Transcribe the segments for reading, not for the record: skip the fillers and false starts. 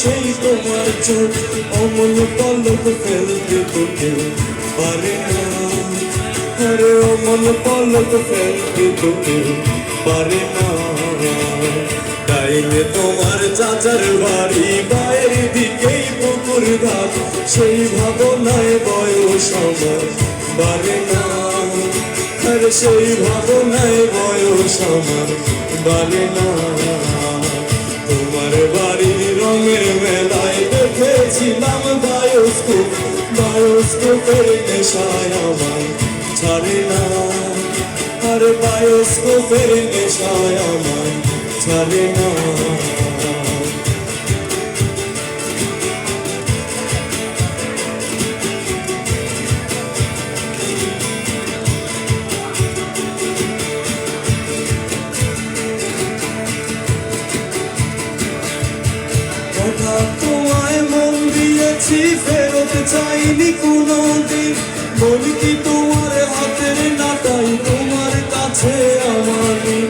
সেই তোমার চোখ, অমন পলক ফেলতে তো কেউ পারে না। আরে অমন পলক ফেলতে তো কেউ পারে না। ডাইনে তোমার চাচার বাড়ি, বাইরে দিকেই পুকুর ঘাট, সেই ভাবনায় বয়স আমার বাড়ে না। আর সেই ভাবনায় বয়স আমার বাড়ে না। তোমার বাড়ির রঙের মেলায় দেখেছিলাম বায়োস্কোপ, বায়োস্কোপের নেশায় আমায় ছাড়ে না। আর বায়োস্কোপের নেশায় আমায় ছাড়ে না। হঠাৎ তোমায় মন দিয়েছি, ফেরত চাইনি কোনো দিন। মন কি তোমার হাতের নাটাই, তোমার কাছে আমার ঋণ।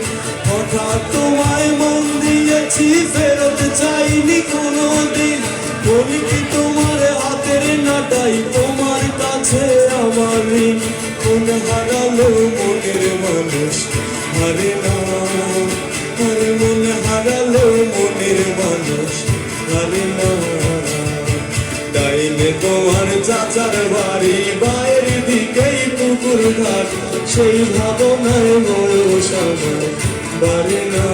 হঠাৎ তোমায় মন দিয়েছি, ফেরত চাইনি কোনো দিন। মন কি তোমার হাতের নাটাই, তোমার কাছে আমার ঋণ। মন হারালো মনের মানুষ হারে না। আরে মন হারালো মনের মানুষ হারে না। ডাইনে তোমার চাচার বাড়ি, বাইরের দিকেই পুকুর ঘাট, সেই ভাবনায় বয়স আমার বাড়ে না।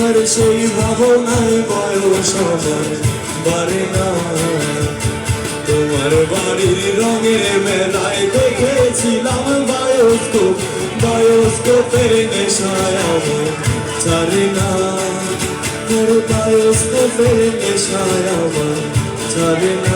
আর সেই ভাবনায় বয়স আমার বাড়ে না। তোমার বাড়ির রঙের মেলায় দেখেছিলাম বায়োস্কোপ, বায়োস্কোপের নেশায় আমার ছাড়ে না। আর বায়োস্কোপের নেশায় আমার ছাড়ে না।